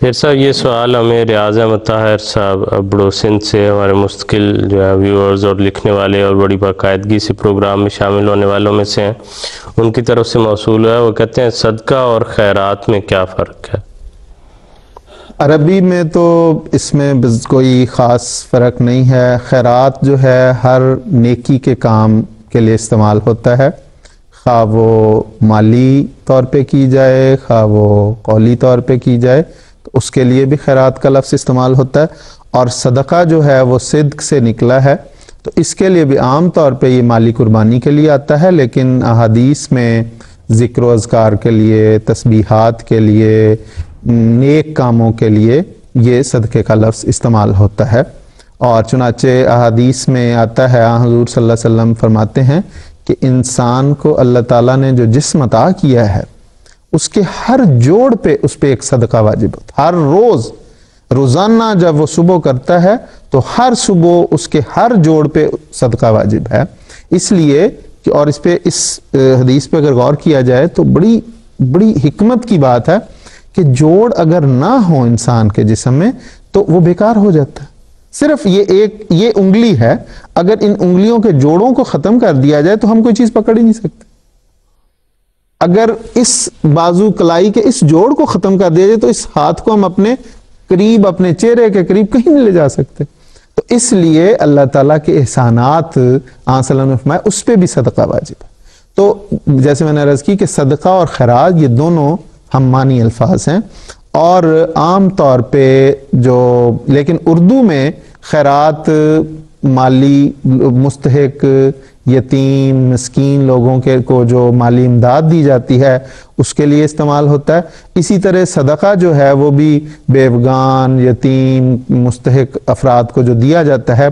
پھر صاحب یہ سوال ہمیں ریاض احمد طاہر صاحب ابڑو سندھ سے، ہمارے مستقل جو ہے ویورز اور لکھنے والے اور بڑی باقاعدگی سے پروگرام میں شامل ہونے والوں میں سے ہیں، ان کی طرف سے موصول ہے۔ وہ کہتے ہیں صدقہ اور خیرات میں کیا فرق ہے؟ عربی میں تو اس میں کوئی خاص فرق نہیں ہے۔ خیرات جو ہے ہر نیکی کے کام کے لیے استعمال ہوتا ہے، خواہ وہ مالی طور پہ کی جائے خواہ وہ قولی طور پہ کی جائے، تو اس کے لیے بھی خیرات کا لفظ استعمال ہوتا ہے۔ اور صدقہ جو ہے وہ صدق سے نکلا ہے، تو اس کے لیے بھی عام طور پہ یہ مالی قربانی کے لیے آتا ہے، لیکن احادیث میں ذکر و اذکار کے لیے، تسبیحات کے لیے، نیک کاموں کے لیے یہ صدقے کا لفظ استعمال ہوتا ہے۔ اور چنانچہ احادیث میں آتا ہے، حضور صلی اللہ علیہ وسلم فرماتے ہیں کہ انسان کو اللہ تعالیٰ نے جو جسم عطا کیا ہے، اس کے ہر جوڑ پہ اس پہ ایک صدقہ واجب ہوتا ہے۔ ہر روزانہ جب وہ صبح کرتا ہے تو ہر صبح اس کے ہر جوڑ پہ صدقہ واجب ہے۔ اس لیے کہ اور اس حدیث پہ اگر غور کیا جائے تو بڑی حکمت کی بات ہے کہ جوڑ اگر نہ ہو انسان کے جسم میں تو وہ بیکار ہو جاتا ہے۔ صرف یہ انگلی ہے، اگر ان انگلیوں کے جوڑوں کو ختم کر دیا جائے تو ہم کوئی چیز پکڑ ہی نہیں سکتے۔ اگر اس بازو کلائی کے اس جوڑ کو ختم کر دیا جائے تو اس ہاتھ کو ہم اپنے چہرے کے قریب کہیں نہیں لے جا سکتے۔ تو اس لیے اللہ تعالیٰ کے احسانات آن صلی اللہ علیہ وسلم نے فرمایا اس پہ بھی صدقہ واجب ہے۔ تو جیسے میں نے عرض کی کہ صدقہ اور خیرات یہ دونوں ہم معنی الفاظ ہیں، اور عام طور پہ لیکن اردو میں خیرات مالی مستحق یتیم مسکین لوگوں کو جو مالی امداد دی جاتی ہے اس کے لیے استعمال ہوتا ہے۔ اسی طرح صدقہ جو ہے وہ بھی بیوگان یتیم مستحق افراد کو جو دیا جاتا ہے،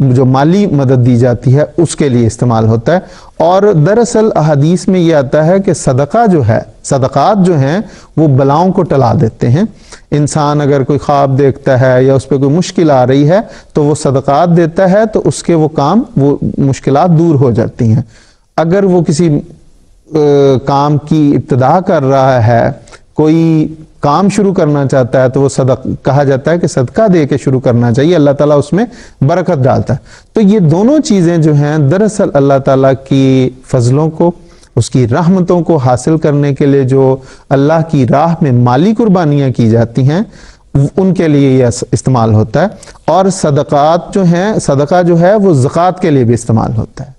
جو مالی مدد دی جاتی ہے، اس کے لیے استعمال ہوتا ہے۔ اور دراصل احادیث میں یہ آتا ہے کہ صدقات جو ہیں وہ بلاؤں کو ٹلا دیتے ہیں۔ انسان اگر کوئی خواب دیکھتا ہے یا اس پہ کوئی مشکل آ رہی ہے تو وہ صدقات دیتا ہے تو اس کے وہ مشکلات دور ہو جاتی ہیں۔ اگر وہ کسی کام کی ابتدا کر رہا ہے، کوئی کام شروع کرنا چاہتا ہے، تو وہ کہا جاتا ہے کہ صدقہ دے کے شروع کرنا چاہیے، اللہ تعالیٰ اس میں برکت ڈالتا ہے۔ تو یہ دونوں چیزیں جو ہیں دراصل اللہ تعالیٰ کی فضلوں کو، اس کی رحمتوں کو حاصل کرنے کے لیے جو اللہ کی راہ میں مالی قربانیاں کی جاتی ہیں ان کے لیے یہ استعمال ہوتا ہے۔ اور صدقہ جو ہے وہ زکوٰۃ کے لیے بھی استعمال ہوتا ہے،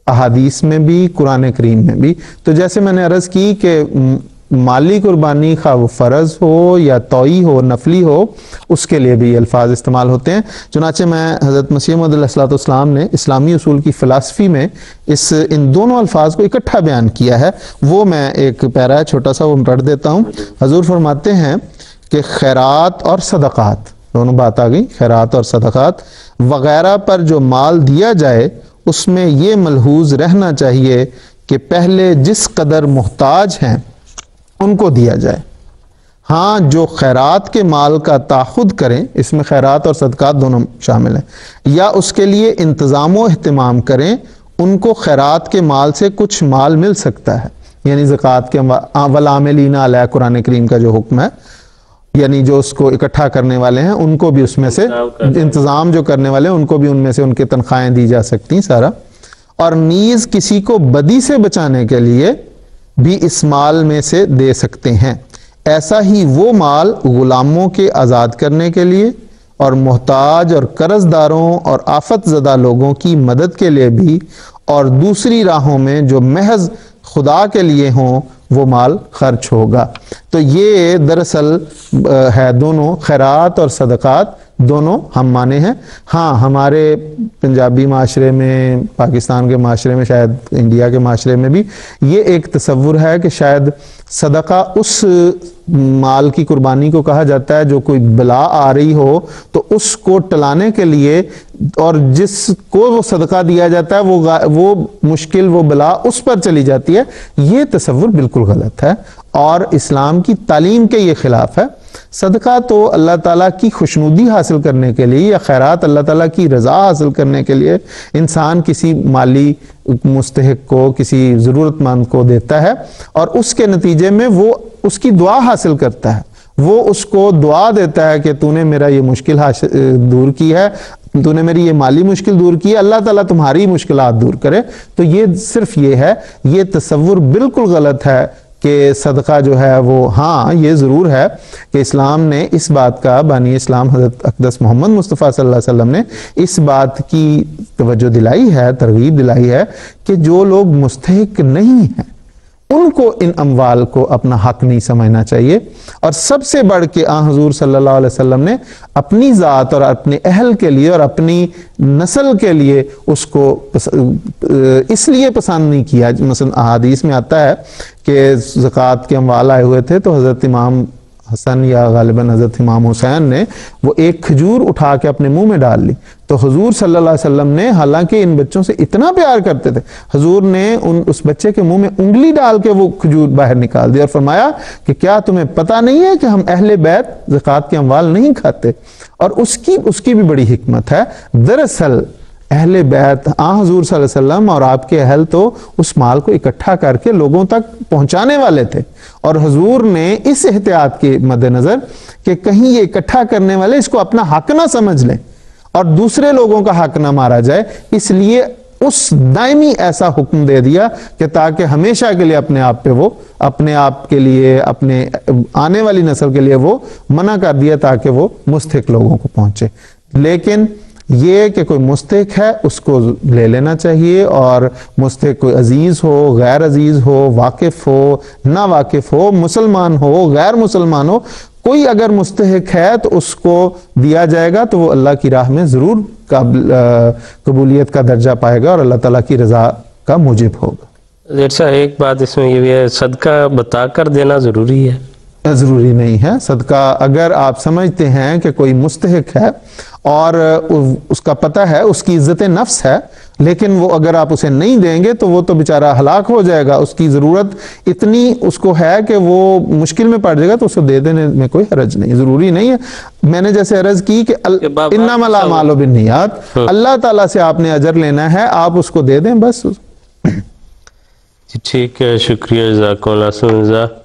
احادیث میں بھی قرآن کریم میں بھی۔ تو جیسے میں نے عرض کی کہ مالی قربانی خواہ وہ فرض ہو یا طوعی ہو نفلی ہو، اس کے لیے بھی یہ الفاظ استعمال ہوتے ہیں۔ چنانچہ میں حضرت مسیح موعود علیہ السلام نے اسلامی اصول کی فلسفی میں ان دونوں الفاظ کو اکٹھا بیان کیا ہے، وہ میں ایک پیرا چھوٹا سا وہ پڑھ دیتا ہوں۔ حضور فرماتے ہیں کہ خیرات اور صدقات، دونوں بات آ گئی، خیرات اور صدقات وغیرہ پر جو مال دیا جائے اس میں یہ ملحوظ رہنا چاہیے کہ پہلے جس قدر محتاج ہیں ان کو دیا جائے۔ ہاں، جو خیرات کے مال کا تاخد کریں، اس میں خیرات اور صدقات دونوں شامل ہیں، یا اس کے لیے انتظام و اہتمام کریں، ان کو خیرات کے مال سے کچھ مال مل سکتا ہے۔ یعنی زکوٰۃ کے والعاملین علیہ قرآن کریم کا جو حکم ہے، یعنی جو اس کو اکٹھا کرنے والے ہیں ان کو بھی اس میں سے انتظام جو کرنے والے ہیں ان کو بھی ان میں سے ان کے تنخواہیں دی جا سکتی ہیں سارا۔ اور نیز کسی کو بدی سے بچانے کے لیے بھی اس مال میں سے دے سکتے ہیں۔ ایسا ہی وہ مال غلاموں کے آزاد کرنے کے لیے اور محتاج اور قرض داروں اور آفت زدہ لوگوں کی مدد کے لیے بھی، اور دوسری راہوں میں جو محض خدا کے لیے ہوں وہ مال خرچ ہوگا۔ تو یہ دراصل ہے دونوں خیرات اور صدقات دونوں ہم معنی ہیں۔ ہاں، ہمارے پنجابی معاشرے میں، پاکستان کے معاشرے میں، شاید انڈیا کے معاشرے میں بھی یہ ایک تصور ہے کہ شاید صدقہ اس مال کی قربانی کو کہا جاتا ہے جو کوئی بلا آ رہی ہو تو اس کو ٹلانے کے لیے، اور جس کو وہ صدقہ دیا جاتا ہے وہ مشکل وہ بلا اس پر چلی جاتی ہے۔ یہ تصور بالکل غلط ہے اور اسلام کی تعلیم کے یہ خلاف ہے۔ صدقہ تو اللہ تعالیٰ کی خوشنودی حاصل کرنے کے لیے، یا خیرات اللہ تعالیٰ کی رضا حاصل کرنے کے لیے انسان کسی مالی مستحق کو، کسی ضرورت مند کو دیتا ہے، اور اس کے نتیجے میں وہ اس کی دعا حاصل کرتا ہے، وہ اس کو دعا دیتا ہے کہ تو نے میرا یہ مشکل دور کی ہے، تو نے میری یہ مالی مشکل دور کی ہے، اللہ تعالیٰ تمہاری مشکلات دور کرے. تو یہ صرف یہ ہے، یہ تصور بالکل غلط ہے کہ صدقہ جو ہے وہ، ہاں یہ ضرور ہے کہ اسلام نے اس بات کا، بانی اسلام حضرت اقدس محمد مصطفیٰ صلی اللہ علیہ وسلم نے اس بات کی توجہ دلائی ہے، ترغیب دلائی ہے کہ جو لوگ مستحق نہیں ہیں ان کو ان اموال کو اپنا حق نہیں سمجھنا چاہیے. اور سب سے بڑھ کے حضور صلی اللہ علیہ وسلم نے اپنی ذات اور اپنے اہل کے لیے اور اپنی نسل کے لیے اس کو اس لیے پسند نہیں کیا. مثلا احادیث میں آتا ہے کہ زکوٰۃ کے اموال آئے ہوئے تھے تو حضرت امام حسن یا غالباً حضرت امام حسین نے وہ ایک کھجور اٹھا کے اپنے منہ میں ڈال لی. تو حضور صلی اللہ علیہ وسلم نے، حالانکہ ان بچوں سے اتنا پیار کرتے تھے، حضور نے اس بچے کے منہ میں انگلی ڈال کے وہ کھجور باہر نکال دی اور فرمایا کہ کیا تمہیں پتہ نہیں ہے کہ ہم اہل بیت زکوٰۃ کے اموال نہیں کھاتے؟ اور اس کی بھی بڑی حکمت ہے. دراصل اہل بیت حضور صلی اللہ علیہ وسلم اور آپ کے اہل تو اس مال کو اکٹھا کر کے لوگوں تک پہنچانے والے تھے، اور حضور نے اس احتیاط کے مد نظر کہ کہیں یہ اکٹھا کرنے والے اس کو اپنا حق نہ سمجھ لیں اور دوسرے لوگوں کا حق نہ مارا جائے، اس لیے اس دائمی ایسا حکم دے دیا کہ تاکہ ہمیشہ کے لیے اپنے آپ پہ وہ، اپنے آپ کے لیے، اپنے آنے والی نسل کے لیے وہ منع کر دیا تاکہ وہ مستحق لوگوں کو پہنچے. لیکن یہ کہ کوئی مستحق ہے اس کو لے لینا چاہیے، اور مستحق کوئی عزیز ہو، غیر عزیز ہو، واقف ہو، نا واقف ہو، مسلمان ہو، غیر مسلمان ہو، کوئی اگر مستحق ہے تو اس کو دیا جائے گا تو وہ اللہ کی راہ میں ضرور قبولیت کا درجہ پائے گا اور اللہ تعالیٰ کی رضا کا موجب ہوگا. جیسا ایک بات اس میں یہ بھی ہے، صدقہ بتا کر دینا ضروری ہے؟ ضروری نہیں ہے. صدقہ اگر آپ سمجھتے ہیں کہ کوئی مستحق ہے اور اس کا پتہ ہے، اس کی عزت نفس ہے، لیکن وہ اگر آپ اسے نہیں دیں گے تو وہ تو بیچارہ ہلاک ہو جائے گا، اس کی ضرورت اتنی اس کو ہے کہ وہ مشکل میں پڑ جائے گا، تو اسے دے دینے میں کوئی حرج نہیں، ضروری نہیں ہے. میں نے جیسے عرض کی کہ انما الاعمال بالنیات، اللہ تعالیٰ سے آپ نے اجر لینا ہے، آپ اس کو دے دیں بس. ٹھیک ہے، شکریہ، جزاکم اللہ خیر.